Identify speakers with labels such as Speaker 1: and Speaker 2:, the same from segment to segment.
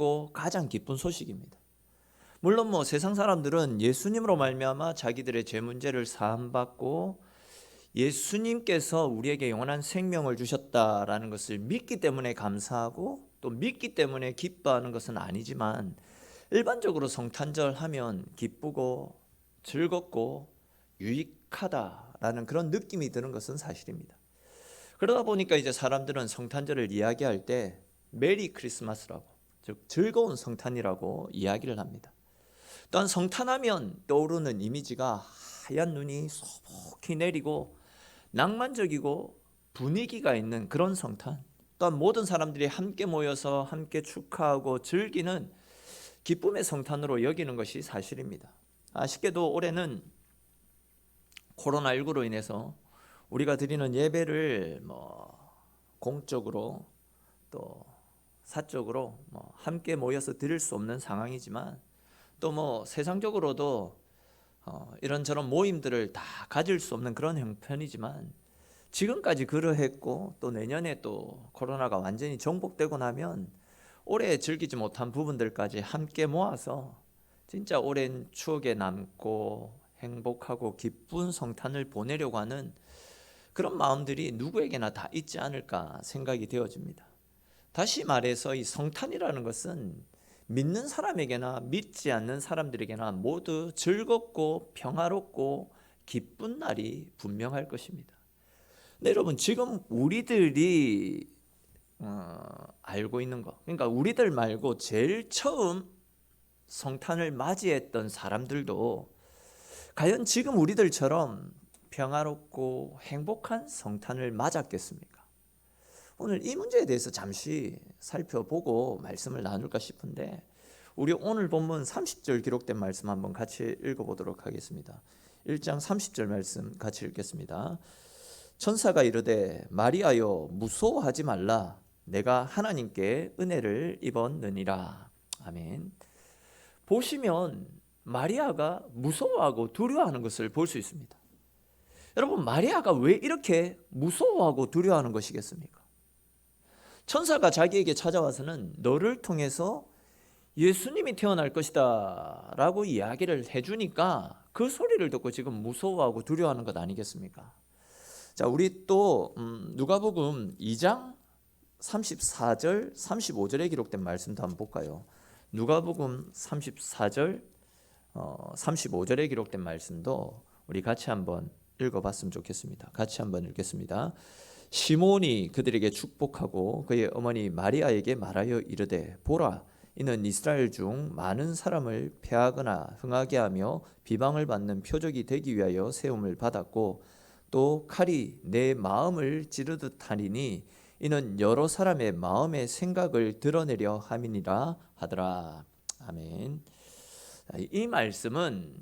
Speaker 1: 행복하고 가장 기쁜 소식입니다. 물론 세상 사람들은 예수님으로 말미암아 자기들의 죄 문제를 사함받고 예수님께서 우리에게 영원한 생명을 주셨다라는 것을 믿기 때문에 감사하고 또 믿기 때문에 기뻐하는 것은 아니지만, 일반적으로 성탄절 하면 기쁘고 즐겁고 유익하다라는 그런 느낌이 드는 것은 사실입니다. 그러다 보니까 이제 사람들은 성탄절을 이야기할 때 메리 크리스마스라고, 즉 즐거운 성탄이라고 이야기를 합니다. 또한 성탄하면 떠오르는 이미지가 하얀 눈이 소복히 내리고 낭만적이고 분위기가 있는 그런 성탄, 또한 모든 사람들이 함께 모여서 함께 축하하고 즐기는 기쁨의 성탄으로 여기는 것이 사실입니다. 아쉽게도 올해는 코로나19로 인해서 우리가 드리는 예배를 공적으로 또 사적으로 함께 모여서 드릴 수 없는 상황이지만, 또 세상적으로도 이런저런 모임들을 다 가질 수 없는 그런 형편이지만, 지금까지 그러했고 또 내년에 또 코로나가 완전히 정복되고 나면 올해 즐기지 못한 부분들까지 함께 모아서 진짜 오랜 추억에 남고 행복하고 기쁜 성탄을 보내려고 하는 그런 마음들이 누구에게나 다 있지 않을까 생각이 되어집니다. 다시 말해서 이 성탄이라는 것은 믿는 사람에게나 믿지 않는 사람들에게나 모두 즐겁고 평화롭고 기쁜 날이 분명할 것입니다. 근데 여러분, 지금 우리들이 알고 있는 것, 그러니까 우리들 말고 제일 처음 성탄을 맞이했던 사람들도 과연 지금 우리들처럼 평화롭고 행복한 성탄을 맞았겠습니까? 오늘 이 문제에 대해서 잠시 살펴보고 말씀을 나눌까 싶은데, 우리 오늘 본문 30절 기록된 말씀 한번 같이 읽어보도록 하겠습니다. 1장 30절 말씀 같이 읽겠습니다. 천사가 이르되 마리아여 무서워하지 말라, 내가 하나님께 은혜를 입었느니라. 아멘. 보시면 마리아가 무서워하고 두려워하는 것을 볼 수 있습니다. 여러분, 마리아가 왜 이렇게 무서워하고 두려워하는 것이겠습니까? 천사가 자기에게 찾아와서는 너를 통해서 예수님이 태어날 것이다 라고 이야기를 해주니까 그 소리를 듣고 지금 무서워하고 두려워하는 것 아니겠습니까? 자, 우리 또 누가복음 2장 34절 35절에 기록된 말씀도 한번 볼까요? 누가복음 34절 35절에 기록된 말씀도 우리 같이 한번 읽어봤으면 좋겠습니다. 같이 한번 읽겠습니다. 시몬이 그들에게 축복하고 그의 어머니 마리아에게 말하여 이르되 보라, 이는 이스라엘 중 많은 사람을 패하거나 흥하게 하며 비방을 받는 표적이 되기 위하여 세움을 받았고 또 칼이 내 마음을 찌르듯 하리니 이는 여러 사람의 마음의 생각을 드러내려 함이니라 하더라. 아멘. 이 말씀은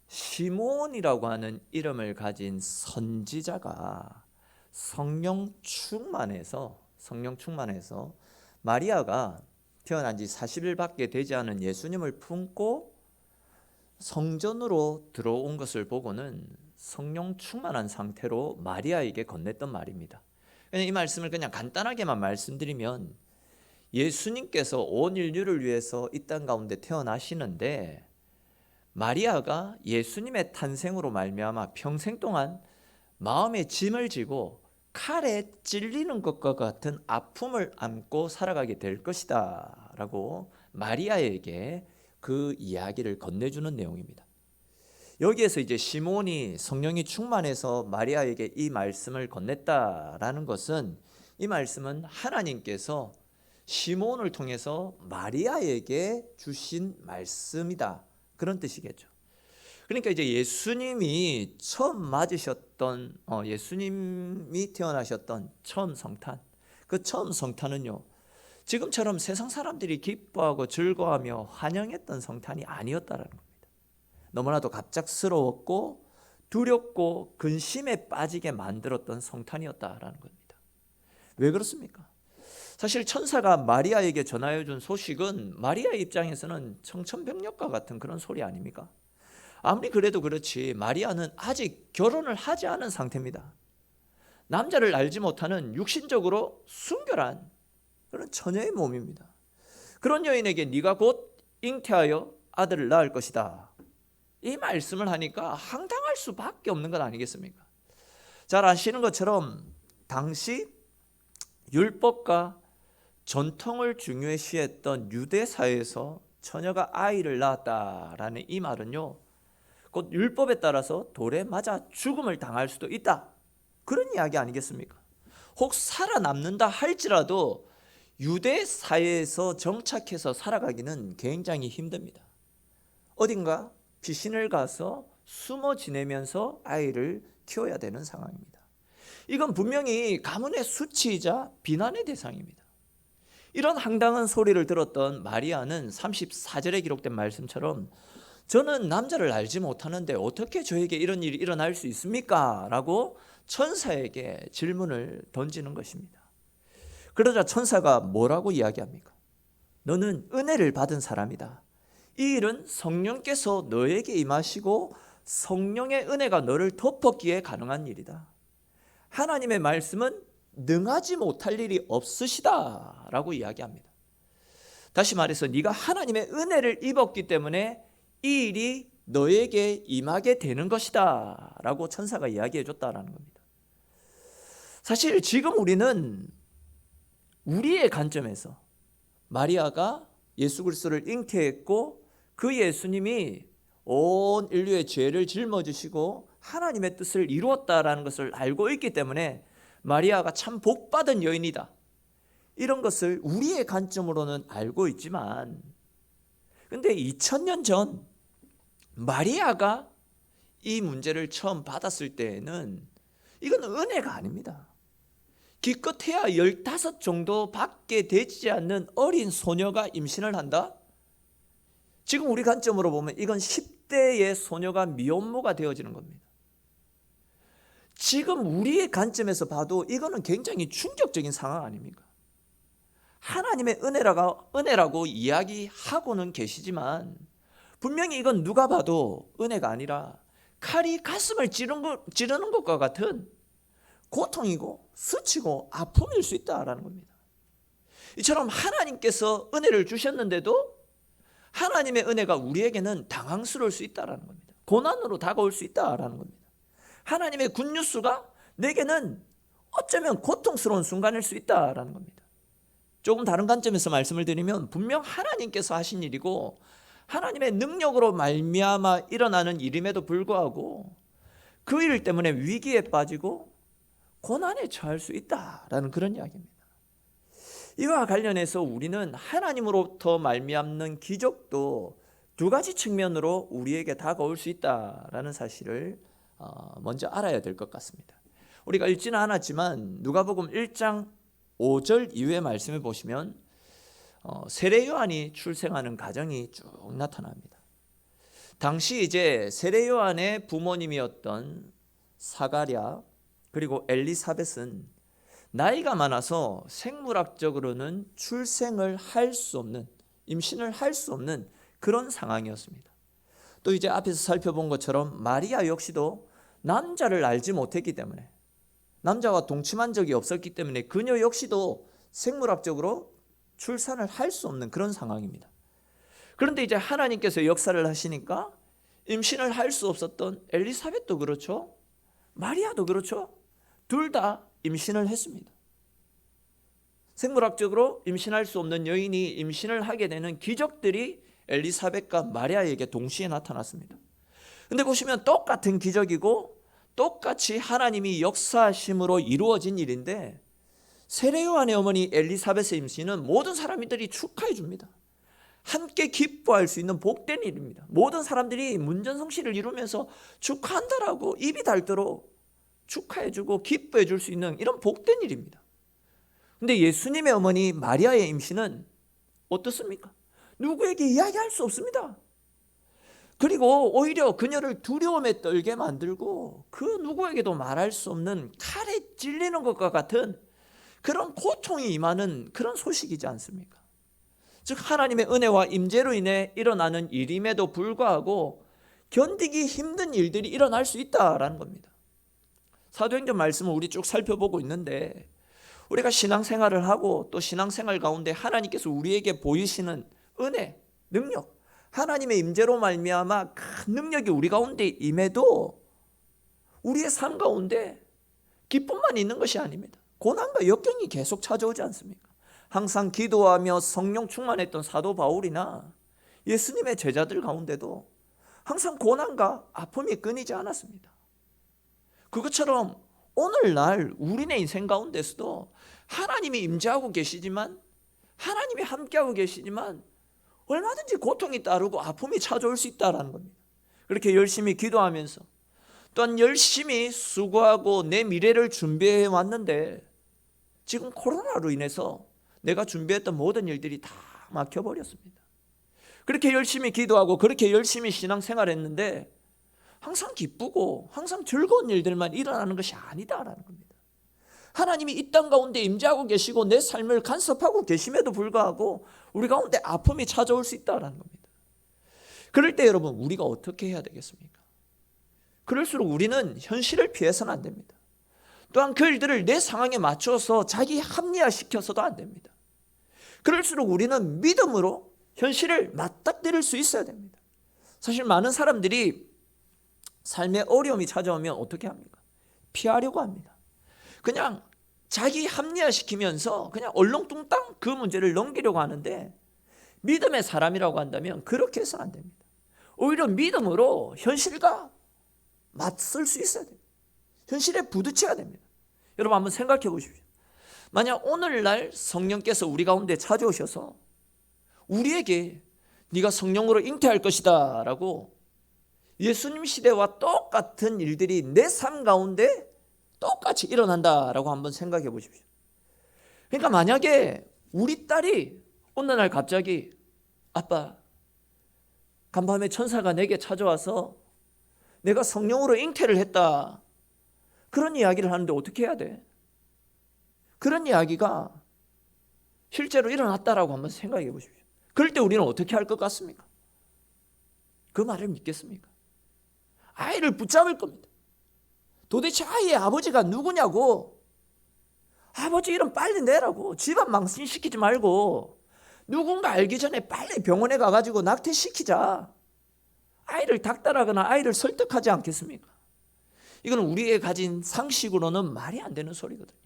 Speaker 1: 시몬이라고 하는 이름을 가진 선지자가 성령 충만해서 마리아가 태어난 지 40일밖에 되지 않은 예수님을 품고 성전으로 들어온 것을 보고는 성령 충만한 상태로 마리아에게 건넸던 말입니다. 이 말씀을 그냥 간단하게만 말씀드리면, 예수님께서 온 인류를 위해서 이 땅 가운데 태어나시는데 마리아가 예수님의 탄생으로 말미암아 평생 동안 마음에 짐을 지고 칼에 찔리는 것과 같은 아픔을 안고 살아가게 될 것이다 라고 마리아에게 그 이야기를 건네주는 내용입니다. 여기에서 이제 시몬이 성령이 충만해서 마리아에게 이 말씀을 건넸다라는 것은, 이 말씀은 하나님께서 시몬을 통해서 마리아에게 주신 말씀이다, 그런 뜻이겠죠. 그러니까 이제 예수님이 처음 맞으셨던 예수님이 태어나셨던 처음 성탄, 그 처음 성탄은요, 지금처럼 세상 사람들이 기뻐하고 즐거워하며 환영했던 성탄이 아니었다라는 겁니다. 너무나도 갑작스러웠고 두렵고 근심에 빠지게 만들었던 성탄이었다라는 겁니다. 왜 그렇습니까? 사실 천사가 마리아에게 전하여 준 소식은 마리아의 입장에서는 청천벽력과 같은 그런 소리 아닙니까? 아무리 그래도 그렇지 마리아는 아직 결혼을 하지 않은 상태입니다. 남자를 알지 못하는 육신적으로 순결한 그런 처녀의 몸입니다. 그런 여인에게 네가 곧 잉태하여 아들을 낳을 것이다. 이 말씀을 하니까 황당할 수밖에 없는 것 아니겠습니까? 잘 아시는 것처럼 당시 율법과 전통을 중요시했던 유대 사회에서 처녀가 아이를 낳았다라는 이 말은요, 곧 율법에 따라서 돌에 맞아 죽음을 당할 수도 있다, 그런 이야기 아니겠습니까? 혹 살아남는다 할지라도 유대 사회에서 정착해서 살아가기는 굉장히 힘듭니다. 어딘가 피신을 가서 숨어 지내면서 아이를 키워야 되는 상황입니다. 이건 분명히 가문의 수치이자 비난의 대상입니다. 이런 황당한 소리를 들었던 마리아는 34절에 기록된 말씀처럼 저는 남자를 알지 못하는데 어떻게 저에게 이런 일이 일어날 수 있습니까? 라고 천사에게 질문을 던지는 것입니다. 그러자 천사가 뭐라고 이야기합니까? 너는 은혜를 받은 사람이다. 이 일은 성령께서 너에게 임하시고 성령의 은혜가 너를 덮었기에 가능한 일이다. 하나님의 말씀은 능하지 못할 일이 없으시다 라고 이야기합니다. 다시 말해서 네가 하나님의 은혜를 입었기 때문에 이 일이 너에게 임하게 되는 것이다 라고 천사가 이야기해 줬다라는 겁니다. 사실 지금 우리는 우리의 관점에서 마리아가 예수 그리스도를 잉태했고 그 예수님이 온 인류의 죄를 짊어지시고 하나님의 뜻을 이루었다라는 것을 알고 있기 때문에 마리아가 참 복받은 여인이다, 이런 것을 우리의 관점으로는 알고 있지만, 근데 2000년 전 마리아가 이 문제를 처음 받았을 때에는 이건 은혜가 아닙니다. 기껏해야 15 정도밖에 되지 않는 어린 소녀가 임신을 한다? 지금 우리 관점으로 보면 이건 10대의 소녀가 미혼모가 되어지는 겁니다. 지금 우리의 관점에서 봐도 이거는 굉장히 충격적인 상황 아닙니까? 하나님의 은혜라고 이야기하고는 계시지만 분명히 이건 누가 봐도 은혜가 아니라 칼이 가슴을 찌르는 것과 같은 고통이고 수치고 아픔일 수 있다라는 겁니다. 이처럼 하나님께서 은혜를 주셨는데도 하나님의 은혜가 우리에게는 당황스러울 수 있다라는 겁니다. 고난으로 다가올 수 있다라는 겁니다. 하나님의 굿뉴스가 내게는 어쩌면 고통스러운 순간일 수 있다라는 겁니다. 조금 다른 관점에서 말씀을 드리면 분명 하나님께서 하신 일이고 하나님의 능력으로 말미암아 일어나는 일임에도 불구하고 그 일 때문에 위기에 빠지고 고난에 처할 수 있다라는 그런 이야기입니다. 이와 관련해서 우리는 하나님으로부터 말미암는 기적도 두 가지 측면으로 우리에게 다가올 수 있다라는 사실을 먼저 알아야 될 것 같습니다. 우리가 읽지는 않았지만 누가복음 1장 5절 이후의 말씀을 보시면 세례 요한이 출생하는 가정이 쭉 나타납니다. 당시 이제 세례 요한의 부모님이었던 사가랴 그리고 엘리사벳은 나이가 많아서 생물학적으로는 출생을 할 수 없는, 임신을 할 수 없는 그런 상황이었습니다. 또 이제 앞에서 살펴본 것처럼 마리아 역시도 남자를 알지 못했기 때문에, 남자와 동침한 적이 없었기 때문에 그녀 역시도 생물학적으로 출산을 할 수 없는 그런 상황입니다. 그런데 이제 하나님께서 역사를 하시니까 임신을 할 수 없었던 엘리사벳도 그렇죠, 마리아도 그렇죠, 둘 다 임신을 했습니다. 생물학적으로 임신할 수 없는 여인이 임신을 하게 되는 기적들이 엘리사벳과 마리아에게 동시에 나타났습니다. 근데 보시면 똑같은 기적이고 똑같이 하나님이 역사하심으로 이루어진 일인데 세례 요한의 어머니 엘리사벳의 임신은 모든 사람들이 축하해 줍니다. 함께 기뻐할 수 있는 복된 일입니다. 모든 사람들이 문전성시를 이루면서 축하한다라고 입이 닳도록 축하해 주고 기뻐해 줄 수 있는 이런 복된 일입니다. 근데 예수님의 어머니 마리아의 임신은 어떻습니까? 누구에게 이야기할 수 없습니다. 그리고 오히려 그녀를 두려움에 떨게 만들고 그 누구에게도 말할 수 없는 칼에 찔리는 것과 같은 그런 고통이 임하는 그런 소식이지 않습니까? 즉 하나님의 은혜와 임재로 인해 일어나는 일임에도 불구하고 견디기 힘든 일들이 일어날 수 있다라는 겁니다. 사도행전 말씀을 우리 쭉 살펴보고 있는데 우리가 신앙생활을 하고 또 신앙생활 가운데 하나님께서 우리에게 보이시는 은혜, 능력, 하나님의 임재로 말미암아 큰 능력이 우리 가운데 임해도 우리의 삶 가운데 기쁨만 있는 것이 아닙니다. 고난과 역경이 계속 찾아오지 않습니까? 항상 기도하며 성령 충만했던 사도 바울이나 예수님의 제자들 가운데도 항상 고난과 아픔이 끊이지 않았습니다. 그것처럼 오늘날 우리네 인생 가운데서도 하나님이 임재하고 계시지만, 하나님이 함께하고 계시지만 얼마든지 고통이 따르고 아픔이 찾아올 수 있다는 겁니다. 그렇게 열심히 기도하면서 또한 열심히 수고하고 내 미래를 준비해 왔는데 지금 코로나로 인해서 내가 준비했던 모든 일들이 다 막혀버렸습니다. 그렇게 열심히 기도하고 그렇게 열심히 신앙생활했는데 항상 기쁘고 항상 즐거운 일들만 일어나는 것이 아니다라는 겁니다. 하나님이 이 땅 가운데 임재하고 계시고 내 삶을 간섭하고 계심에도 불구하고 우리 가운데 아픔이 찾아올 수 있다라는 겁니다. 그럴 때 여러분, 우리가 어떻게 해야 되겠습니까? 그럴수록 우리는 현실을 피해서는 안 됩니다. 또한 그 일들을 내 상황에 맞춰서 자기 합리화시켜서도 안 됩니다. 그럴수록 우리는 믿음으로 현실을 맞닥뜨릴 수 있어야 됩니다. 사실 많은 사람들이 삶에 어려움이 찾아오면 어떻게 합니까? 피하려고 합니다. 그냥 자기 합리화시키면서 그냥 얼렁뚱땅 그 문제를 넘기려고 하는데, 믿음의 사람이라고 한다면 그렇게 해서는 안 됩니다. 오히려 믿음으로 현실과 맞설 수 있어야 됩니다. 현실에 부딪혀야 됩니다. 여러분 한번 생각해 보십시오. 만약 오늘날 성령께서 우리 가운데 찾아오셔서 우리에게 네가 성령으로 잉태할 것이다 라고 예수님 시대와 똑같은 일들이 내 삶 가운데 똑같이 일어난다라고 한번 생각해 보십시오. 그러니까 만약에 우리 딸이 어느 날 갑자기 아빠, 간밤에 천사가 내게 찾아와서 내가 성령으로 잉태를 했다, 그런 이야기를 하는데 어떻게 해야 돼? 그런 이야기가 실제로 일어났다라고 한번 생각해 보십시오. 그럴 때 우리는 어떻게 할 것 같습니까? 그 말을 믿겠습니까? 아이를 붙잡을 겁니다. 도대체 아이의 아버지가 누구냐고, 아버지 이름 빨리 내라고, 집안 망신시키지 말고 누군가 알기 전에 빨리 병원에 가가지고 낙태시키자. 아이를 닥달하거나 아이를 설득하지 않겠습니까? 이건 우리의 가진 상식으로는 말이 안 되는 소리거든요.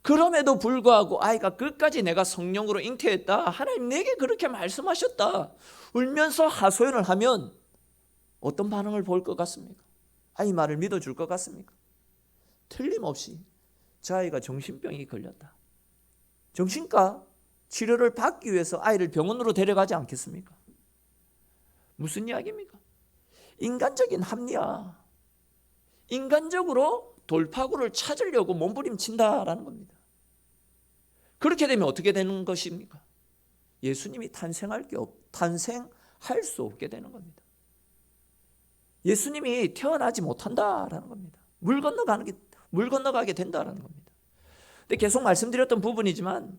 Speaker 1: 그럼에도 불구하고 아이가 끝까지 내가 성령으로 잉태했다, 하나님 내게 그렇게 말씀하셨다, 울면서 하소연을 하면 어떤 반응을 볼 것 같습니까? 아이 말을 믿어줄 것 같습니까? 틀림없이 저 아이가 정신병이 걸렸다, 정신과 치료를 받기 위해서 아이를 병원으로 데려가지 않겠습니까? 무슨 이야기입니까? 인간적인 합리화, 인간적으로 돌파구를 찾으려고 몸부림친다라는 겁니다. 그렇게 되면 어떻게 되는 것입니까? 예수님이 탄생할 수 없게 되는 겁니다. 예수님이 태어나지 못한다라는 겁니다. 물 건너가게 된다라는 겁니다. 근데 계속 말씀드렸던 부분이지만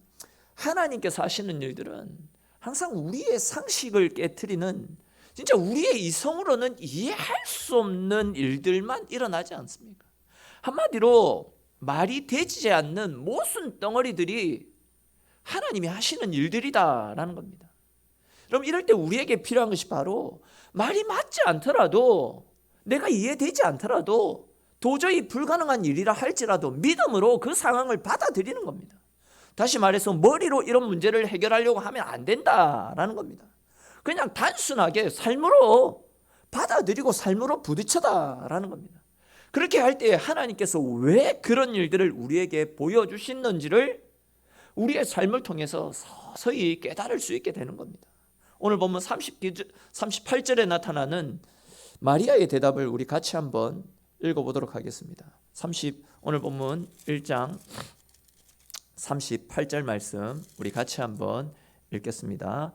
Speaker 1: 하나님께서 하시는 일들은 항상 우리의 상식을 깨트리는, 진짜 우리의 이성으로는 이해할 수 없는 일들만 일어나지 않습니까? 한마디로 말이 되지 않는 모순 덩어리들이 하나님이 하시는 일들이다라는 겁니다. 그럼 이럴 때 우리에게 필요한 것이 바로 말이 맞지 않더라도, 내가 이해되지 않더라도, 도저히 불가능한 일이라 할지라도 믿음으로 그 상황을 받아들이는 겁니다. 다시 말해서 머리로 이런 문제를 해결하려고 하면 안 된다라는 겁니다. 그냥 단순하게 삶으로 받아들이고 삶으로 부딪혀다라는 겁니다. 그렇게 할 때 하나님께서 왜 그런 일들을 우리에게 보여주시는지를 우리의 삶을 통해서 서서히 깨달을 수 있게 되는 겁니다. 오늘 보면 38절에 나타나는 마리아의 대답을 우리 같이 한번 읽어보도록 하겠습니다. 오늘 본문 1장 38절 말씀 우리 같이 한번 읽겠습니다.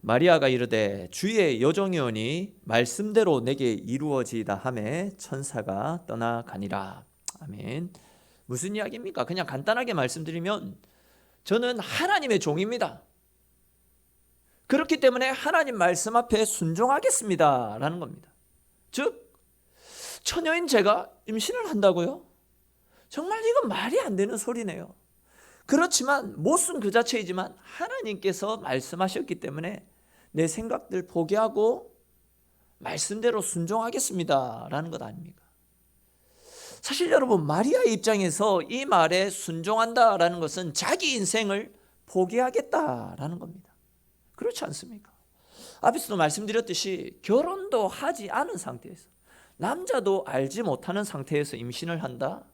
Speaker 1: 마리아가 이르되 주의 여종이오니 말씀대로 내게 이루어지이다 하매 천사가 떠나가니라. 아멘. 무슨 이야기입니까? 그냥 간단하게 말씀드리면 저는 하나님의 종입니다. 그렇기 때문에 하나님 말씀 앞에 순종하겠습니다 라는 겁니다. 즉 처녀인 제가 임신을 한다고요? 정말 이건 말이 안 되는 소리네요. 그렇지만 못은 그 자체이지만 하나님께서 말씀하셨기 때문에 내 생각들 포기하고 말씀대로 순종하겠습니다 라는 것 아닙니까? 사실 여러분, 마리아의 입장에서 이 말에 순종한다라는 것은 자기 인생을 포기하겠다라는 겁니다. 그렇지 않습니까? 앞에서도 말씀드렸듯이 결혼도 하지 않은 상태에서, 남자도 알지 못하는 상태에서 임신을 한다?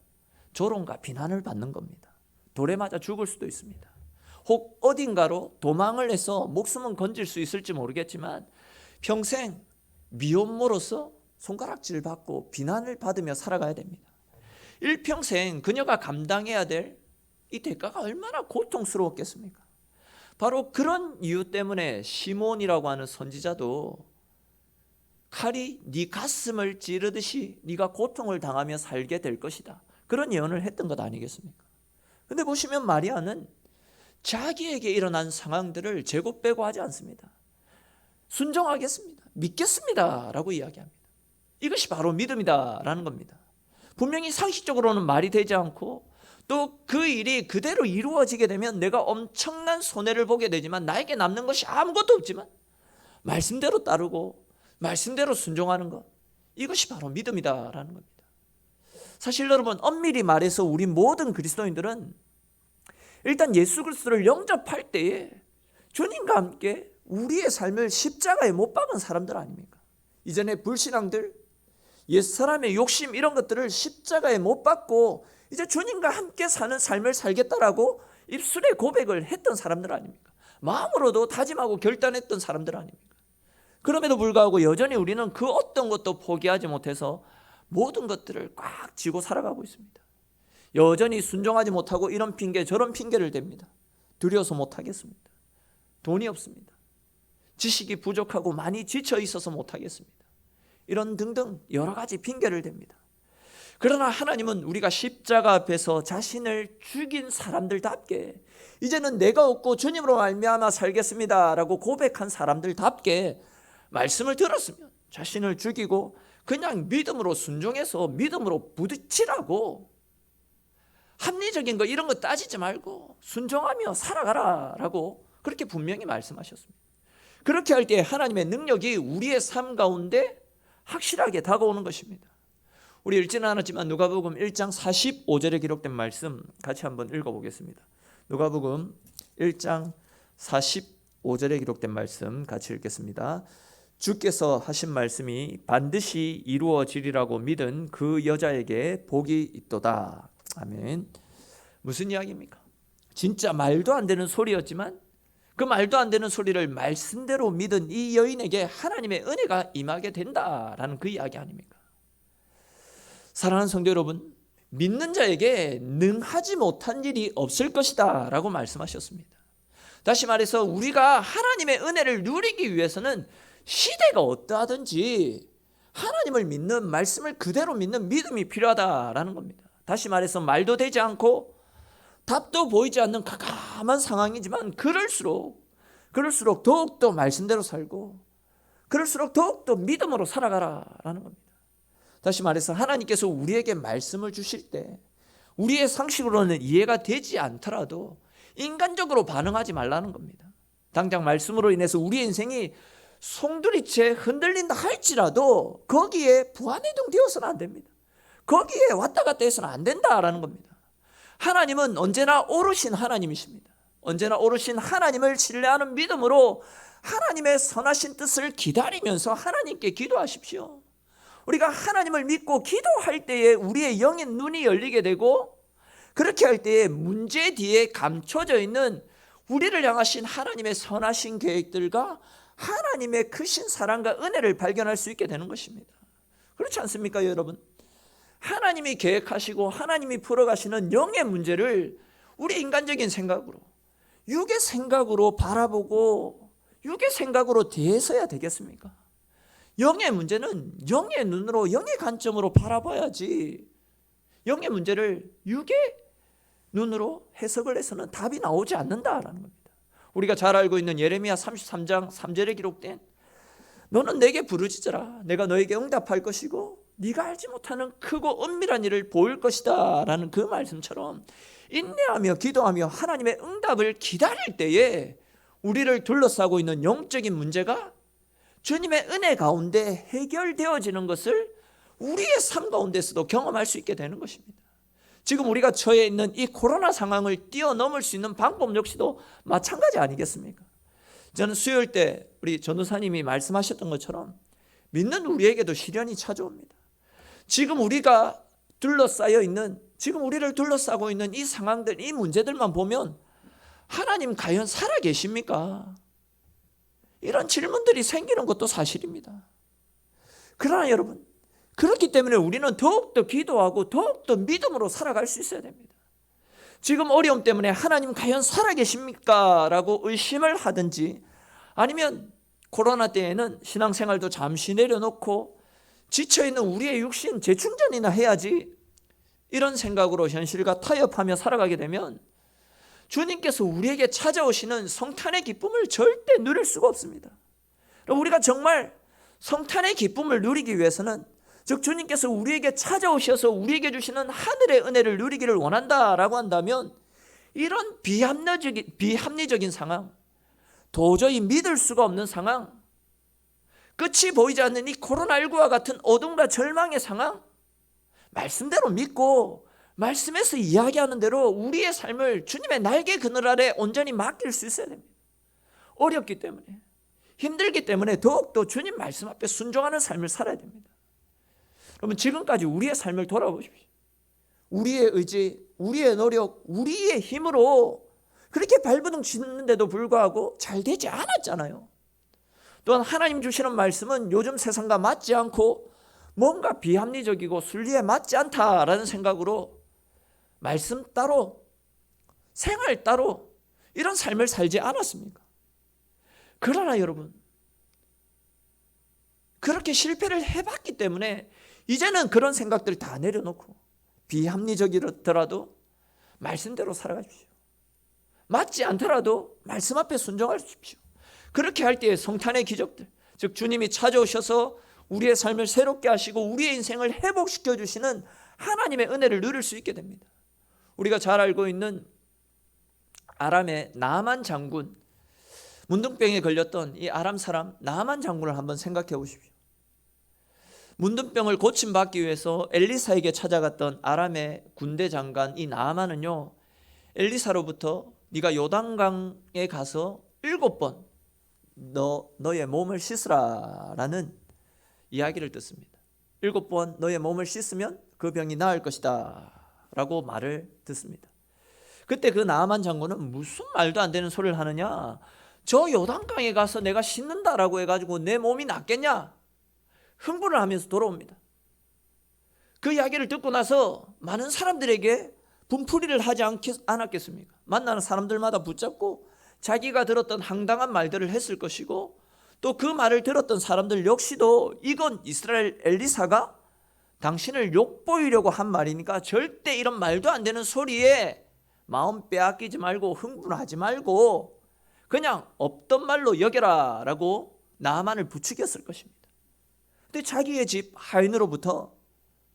Speaker 1: 조롱과 비난을 받는 겁니다. 돌에 맞아 죽을 수도 있습니다. 혹 어딘가로 도망을 해서 목숨은 건질 수 있을지 모르겠지만 평생 미혼모로서 손가락질 받고 비난을 받으며 살아가야 됩니다. 일평생 그녀가 감당해야 될 이 대가가 얼마나 고통스러웠겠습니까? 바로 그런 이유 때문에 시몬이라고 하는 선지자도 칼이 네 가슴을 찌르듯이 네가 고통을 당하며 살게 될 것이다, 그런 예언을 했던 것 아니겠습니까? 근데 보시면 마리아는 자기에게 일어난 상황들을 재고 빼고 하지 않습니다. 순종하겠습니다, 믿겠습니다 라고 이야기합니다. 이것이 바로 믿음이다 라는 겁니다. 분명히 상식적으로는 말이 되지 않고 또 그 일이 그대로 이루어지게 되면 내가 엄청난 손해를 보게 되지만 나에게 남는 것이 아무것도 없지만 말씀대로 따르고 말씀대로 순종하는 것, 이것이 바로 믿음이다 라는 겁니다. 사실 여러분, 엄밀히 말해서 우리 모든 그리스도인들은 일단 예수 그리스도를 영접할 때에 주님과 함께 우리의 삶을 십자가에 못 박은 사람들 아닙니까? 이전에 불신앙들, 옛사람의 욕심 이런 것들을 십자가에 못 박고 이제 주님과 함께 사는 삶을 살겠다라고 입술에 고백을 했던 사람들 아닙니까? 마음으로도 다짐하고 결단했던 사람들 아닙니까? 그럼에도 불구하고 여전히 우리는 그 어떤 것도 포기하지 못해서 모든 것들을 꽉 쥐고 살아가고 있습니다. 여전히 순종하지 못하고 이런 핑계 저런 핑계를 댑니다. 두려워서 못하겠습니다. 돈이 없습니다. 지식이 부족하고 많이 지쳐 있어서 못하겠습니다. 이런 등등 여러 가지 핑계를 댑니다. 그러나 하나님은 우리가 십자가 앞에서 자신을 죽인 사람들답게 이제는 내가 없고 주님으로 말미암아 살겠습니다 라고 고백한 사람들답게 말씀을 들었으면 자신을 죽이고 그냥 믿음으로 순종해서 믿음으로 부딪히라고, 합리적인 거 이런 거 따지지 말고 순종하며 살아가라 라고 그렇게 분명히 말씀하셨습니다. 그렇게 할 때 하나님의 능력이 우리의 삶 가운데 확실하게 다가오는 것입니다. 우리 읽지는 않았지만 누가복음 1장 45절에 기록된 말씀 같이 한번 읽어보겠습니다. 누가복음 1장 45절에 기록된 말씀 같이 읽겠습니다. 주께서 하신 말씀이 반드시 이루어지리라고 믿은 그 여자에게 복이 있도다. 아멘. 무슨 이야기입니까? 진짜 말도 안 되는 소리였지만 그 말도 안 되는 소리를 말씀대로 믿은 이 여인에게 하나님의 은혜가 임하게 된다라는 그 이야기 아닙니까? 사랑하는 성도 여러분, 믿는 자에게 능하지 못한 일이 없을 것이다 라고 말씀하셨습니다. 다시 말해서 우리가 하나님의 은혜를 누리기 위해서는 시대가 어떠하든지 하나님을 믿는, 말씀을 그대로 믿는 믿음이 필요하다라는 겁니다. 다시 말해서 말도 되지 않고 답도 보이지 않는 깜깜한 상황이지만 그럴수록 더욱더 말씀대로 살고 그럴수록 더욱더 믿음으로 살아가라라는 겁니다. 다시 말해서 하나님께서 우리에게 말씀을 주실 때 우리의 상식으로는 이해가 되지 않더라도 인간적으로 반응하지 말라는 겁니다. 당장 말씀으로 인해서 우리의 인생이 송두리째 흔들린다 할지라도 거기에 부안해동 되어서는 안 됩니다. 거기에 왔다 갔다 해서는 안 된다라는 겁니다. 하나님은 언제나 오르신 하나님이십니다. 언제나 오르신 하나님을 신뢰하는 믿음으로 하나님의 선하신 뜻을 기다리면서 하나님께 기도하십시오. 우리가 하나님을 믿고 기도할 때에 우리의 영의 눈이 열리게 되고 그렇게 할 때에 문제 뒤에 감춰져 있는 우리를 향하신 하나님의 선하신 계획들과 하나님의 크신 사랑과 은혜를 발견할 수 있게 되는 것입니다. 그렇지 않습니까, 여러분? 하나님이 계획하시고 하나님이 풀어가시는 영의 문제를 우리 인간적인 생각으로, 육의 생각으로 바라보고 육의 생각으로 대해서야 되겠습니까? 영의 문제는 영의 눈으로, 영의 관점으로 바라봐야지 영의 문제를 육의 눈으로 해석을 해서는 답이 나오지 않는다라는 겁니다. 우리가 잘 알고 있는 예레미야 33장 3절에 기록된 너는 내게 부르짖으라 내가 너에게 응답할 것이고 네가 알지 못하는 크고 은밀한 일을 보일 것이다 라는 그 말씀처럼 인내하며 기도하며 하나님의 응답을 기다릴 때에 우리를 둘러싸고 있는 영적인 문제가 주님의 은혜 가운데 해결되어지는 것을 우리의 삶 가운데서도 경험할 수 있게 되는 것입니다. 지금 우리가 처해 있는 이 코로나 상황을 뛰어넘을 수 있는 방법 역시도 마찬가지 아니겠습니까? 저는 수요일 때 우리 전도사님이 말씀하셨던 것처럼 믿는 우리에게도 시련이 찾아옵니다. 지금 우리가 둘러싸여 있는, 지금 우리를 둘러싸고 있는 이 상황들, 이 문제들만 보면 하나님 과연 살아 계십니까? 이런 질문들이 생기는 것도 사실입니다. 그러나 여러분, 그렇기 때문에 우리는 더욱더 기도하고 더욱더 믿음으로 살아갈 수 있어야 됩니다. 지금 어려움 때문에 하나님 과연 살아 계십니까? 라고 의심을 하든지, 아니면 코로나 때에는 신앙생활도 잠시 내려놓고 지쳐있는 우리의 육신 재충전이나 해야지, 이런 생각으로 현실과 타협하며 살아가게 되면 주님께서 우리에게 찾아오시는 성탄의 기쁨을 절대 누릴 수가 없습니다. 우리가 정말 성탄의 기쁨을 누리기 위해서는, 즉 주님께서 우리에게 찾아오셔서 우리에게 주시는 하늘의 은혜를 누리기를 원한다라고 한다면, 이런 비합리적인 상황, 도저히 믿을 수가 없는 상황, 끝이 보이지 않는 이 코로나19와 같은 어둠과 절망의 상황, 말씀대로 믿고 말씀에서 이야기하는 대로 우리의 삶을 주님의 날개 그늘 아래 온전히 맡길 수 있어야 됩니다. 어렵기 때문에, 힘들기 때문에 더욱더 주님 말씀 앞에 순종하는 삶을 살아야 됩니다. 여러분, 지금까지 우리의 삶을 돌아보십시오. 우리의 의지, 우리의 노력, 우리의 힘으로 그렇게 발버둥 치는데도 불구하고 잘 되지 않았잖아요. 또한 하나님 주시는 말씀은 요즘 세상과 맞지 않고 뭔가 비합리적이고 순리에 맞지 않다라는 생각으로 말씀 따로, 생활 따로 이런 삶을 살지 않았습니까? 그러나 여러분, 그렇게 실패를 해봤기 때문에 이제는 그런 생각들 다 내려놓고 비합리적이더라도 말씀대로 살아가십시오. 맞지 않더라도 말씀 앞에 순종하십시오. 그렇게 할 때에 성탄의 기적들, 즉 주님이 찾아오셔서 우리의 삶을 새롭게 하시고 우리의 인생을 회복시켜 주시는 하나님의 은혜를 누릴 수 있게 됩니다. 우리가 잘 알고 있는 아람의 나만 장군, 문둥병에 걸렸던 이 아람 사람 나만 장군을 한번 생각해 보십시오. 문둥병을 고침받기 위해서 엘리사에게 찾아갔던 아람의 군대 장관 이 나만은요, 엘리사로부터 네가 요단강에 가서 7번 너의 몸을 씻으라 라는 이야기를 듣습니다. 7번 너의 몸을 씻으면 그 병이 나을 것이다 라고 말을 듣습니다. 그때 그 나만 장군은 무슨 말도 안 되는 소리를 하느냐, 저 요단강에 가서 내가 씻는다라고 해가지고 내 몸이 낫겠냐, 흥분을 하면서 돌아옵니다. 그 이야기를 듣고 나서 많은 사람들에게 분풀이를 하지 않았겠습니까? 만나는 사람들마다 붙잡고 자기가 들었던 황당한 말들을 했을 것이고, 또 그 말을 들었던 사람들 역시도 이건 이스라엘 엘리사가 당신을 욕보이려고 한 말이니까 절대 이런 말도 안 되는 소리에 마음 빼앗기지 말고 흥분하지 말고 그냥 없던 말로 여겨라 라고 나만을 부추겼을 것입니다. 근데 자기의 집 하인으로부터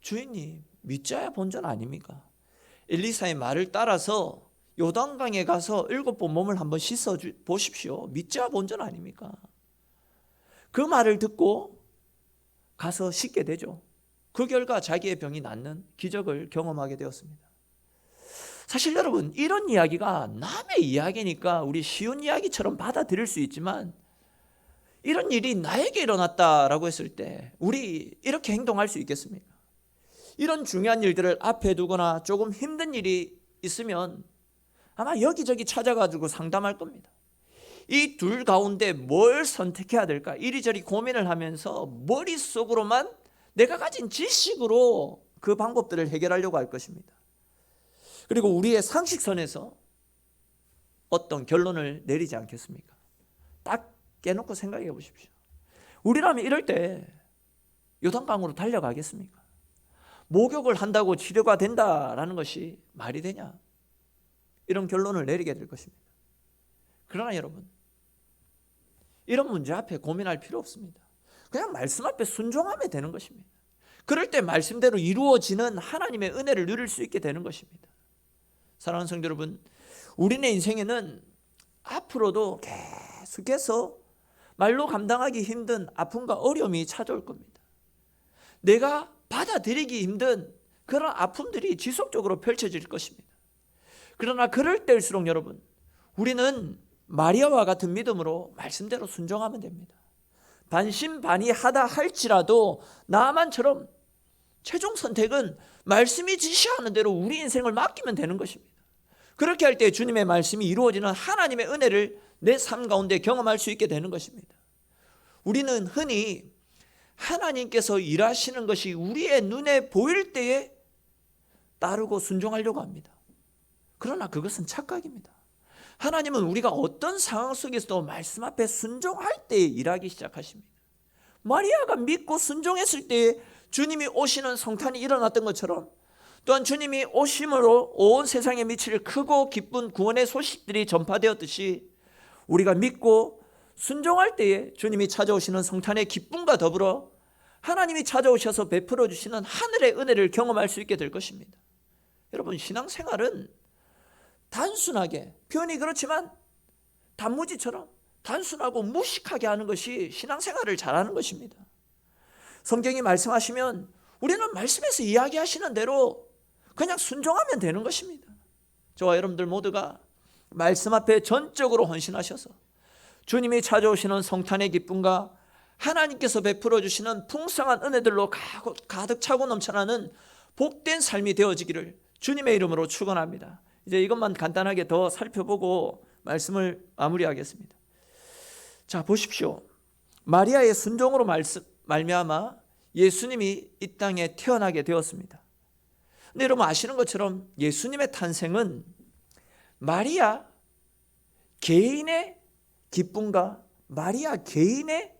Speaker 1: 주인님, 믿자야 본전 아닙니까? 엘리사의 말을 따라서 요단강에 가서 7번 몸을 한번 씻어 보십시오. 믿자야 본전 아닙니까? 그 말을 듣고 가서 씻게 되죠. 그 결과 자기의 병이 낫는 기적을 경험하게 되었습니다. 사실 여러분, 이런 이야기가 남의 이야기니까 우리 쉬운 이야기처럼 받아들일 수 있지만, 이런 일이 나에게 일어났다라고 했을 때 우리 이렇게 행동할 수 있겠습니까? 이런 중요한 일들을 앞에 두거나 조금 힘든 일이 있으면 아마 여기저기 찾아가지고 상담할 겁니다. 이 둘 가운데 뭘 선택해야 될까? 이리저리 고민을 하면서 머릿속으로만 내가 가진 지식으로 그 방법들을 해결하려고 할 것입니다. 그리고 우리의 상식선에서 어떤 결론을 내리지 않겠습니까? 딱 깨놓고 생각해 보십시오. 우리라면 이럴 때 요단강으로 달려가겠습니까? 목욕을 한다고 치료가 된다라는 것이 말이 되냐? 이런 결론을 내리게 될 것입니다. 그러나 여러분, 이런 문제 앞에 고민할 필요 없습니다. 그냥 말씀 앞에 순종하면 되는 것입니다. 그럴 때 말씀대로 이루어지는 하나님의 은혜를 누릴 수 있게 되는 것입니다. 사랑하는 성도 여러분, 우리네 인생에는 앞으로도 계속해서 말로 감당하기 힘든 아픔과 어려움이 찾아올 겁니다. 내가 받아들이기 힘든 그런 아픔들이 지속적으로 펼쳐질 것입니다. 그러나 그럴 때일수록 여러분, 우리는 마리아와 같은 믿음으로 말씀대로 순종하면 됩니다. 반신반의하다 할지라도 나만처럼 최종 선택은 말씀이 지시하는 대로 우리 인생을 맡기면 되는 것입니다. 그렇게 할 때 주님의 말씀이 이루어지는 하나님의 은혜를 내 삶 가운데 경험할 수 있게 되는 것입니다. 우리는 흔히 하나님께서 일하시는 것이 우리의 눈에 보일 때에 따르고 순종하려고 합니다. 그러나 그것은 착각입니다. 하나님은 우리가 어떤 상황 속에서도 말씀 앞에 순종할 때에 일하기 시작하십니다. 마리아가 믿고 순종했을 때에 주님이 오시는 성탄이 일어났던 것처럼, 또한 주님이 오심으로 온 세상에 미칠 크고 기쁜 구원의 소식들이 전파되었듯이 우리가 믿고 순종할 때에 주님이 찾아오시는 성탄의 기쁨과 더불어 하나님이 찾아오셔서 베풀어 주시는 하늘의 은혜를 경험할 수 있게 될 것입니다. 여러분, 신앙생활은 단순하게, 표현이 그렇지만 단무지처럼 단순하고 무식하게 하는 것이 신앙생활을 잘하는 것입니다. 성경이 말씀하시면 우리는 말씀에서 이야기하시는 대로 그냥 순종하면 되는 것입니다. 저와 여러분들 모두가 말씀 앞에 전적으로 헌신하셔서 주님이 찾아오시는 성탄의 기쁨과 하나님께서 베풀어 주시는 풍성한 은혜들로 가득 차고 넘쳐나는 복된 삶이 되어지기를 주님의 이름으로 축원합니다. 이제 이것만 간단하게 더 살펴보고 말씀을 마무리하겠습니다. 자, 보십시오. 마리아의 순종으로 말미암아 예수님이 이 땅에 태어나게 되었습니다. 근데 여러분 아시는 것처럼 예수님의 탄생은 마리아 개인의 기쁨과 마리아 개인의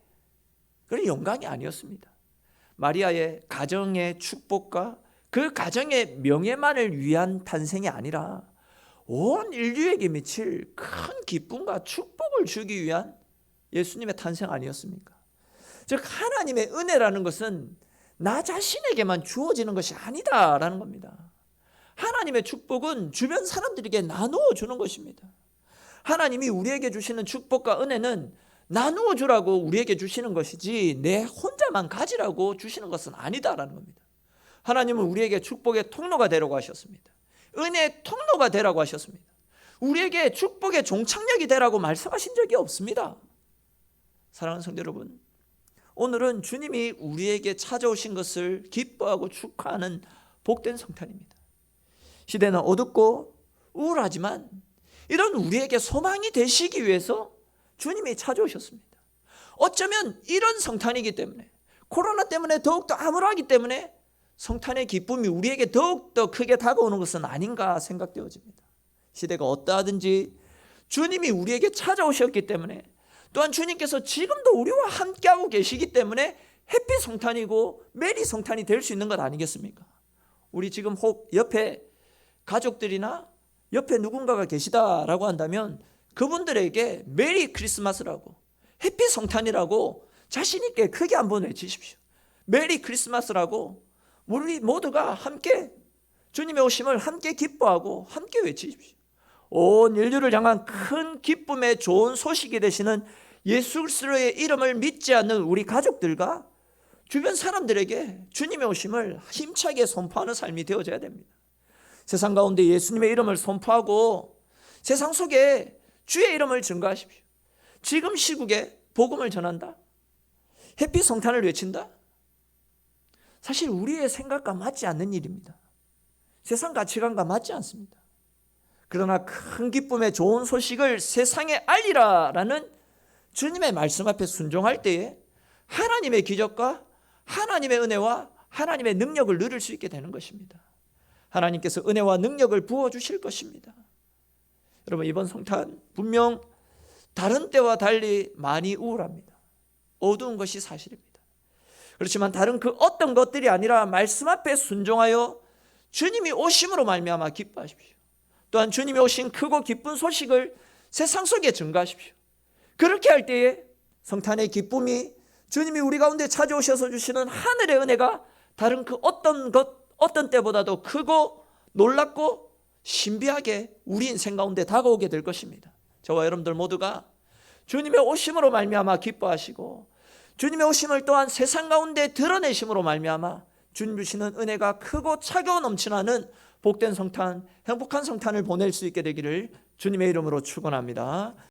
Speaker 1: 그런 영광이 아니었습니다. 마리아의 가정의 축복과 그 가정의 명예만을 위한 탄생이 아니라 온 인류에게 미칠 큰 기쁨과 축복을 주기 위한 예수님의 탄생 아니었습니까? 즉 하나님의 은혜라는 것은 나 자신에게만 주어지는 것이 아니다라는 겁니다. 하나님의 축복은 주변 사람들에게 나누어 주는 것입니다. 하나님이 우리에게 주시는 축복과 은혜는 나누어 주라고 우리에게 주시는 것이지 내 혼자만 가지라고 주시는 것은 아니다라는 겁니다. 하나님은 우리에게 축복의 통로가 되라고 하셨습니다. 은혜의 통로가 되라고 하셨습니다. 우리에게 축복의 종착역이 되라고 말씀하신 적이 없습니다. 사랑하는 성도 여러분, 오늘은 주님이 우리에게 찾아오신 것을 기뻐하고 축하하는 복된 성탄입니다. 시대는 어둡고 우울하지만 이런 우리에게 소망이 되시기 위해서 주님이 찾아오셨습니다. 어쩌면 이런 성탄이기 때문에, 코로나 때문에 더욱더 암울하기 때문에 성탄의 기쁨이 우리에게 더욱더 크게 다가오는 것은 아닌가 생각되어집니다. 시대가 어떠하든지 주님이 우리에게 찾아오셨기 때문에, 또한 주님께서 지금도 우리와 함께하고 계시기 때문에 해피 성탄이고 메리 성탄이 될 수 있는 것 아니겠습니까? 우리 지금 혹 옆에 가족들이나 옆에 누군가가 계시다라고 한다면 그분들에게 메리 크리스마스라고, 해피 성탄이라고 자신 있게 크게 한번 외치십시오. 메리 크리스마스라고 우리 모두가 함께 주님의 오심을 함께 기뻐하고 함께 외치십시오. 온 인류를 향한 큰 기쁨의 좋은 소식이 되시는 예수 그리스도의 이름을 믿지 않는 우리 가족들과 주변 사람들에게 주님의 오심을 힘차게 선포하는 삶이 되어져야 됩니다. 세상 가운데 예수님의 이름을 선포하고 세상 속에 주의 이름을 증거하십시오. 지금 시국에 복음을 전한다, 해피 성탄을 외친다, 사실 우리의 생각과 맞지 않는 일입니다. 세상 가치관과 맞지 않습니다. 그러나 큰 기쁨의 좋은 소식을 세상에 알리라라는 주님의 말씀 앞에 순종할 때에 하나님의 기적과 하나님의 은혜와 하나님의 능력을 누릴 수 있게 되는 것입니다. 하나님께서 은혜와 능력을 부어주실 것입니다. 여러분, 이번 성탄 분명 다른 때와 달리 많이 우울합니다. 어두운 것이 사실입니다. 그렇지만 다른 그 어떤 것들이 아니라 말씀 앞에 순종하여 주님이 오심으로 말미암아 기뻐하십시오. 또한 주님이 오신 크고 기쁜 소식을 세상 속에 증거하십시오. 그렇게 할 때에 성탄의 기쁨이, 주님이 우리 가운데 찾아오셔서 주시는 하늘의 은혜가 다른 그 어떤 것, 어떤 때보다도 크고 놀랍고 신비하게 우리 인생 가운데 다가오게 될 것입니다. 저와 여러분들 모두가 주님의 오심으로 말미암아 기뻐하시고 주님의 오심을 또한 세상 가운데 드러내심으로 말미암아 주님 주시는 은혜가 크고 차고 넘치나는 복된 성탄, 행복한 성탄을 보낼 수 있게 되기를 주님의 이름으로 축원합니다.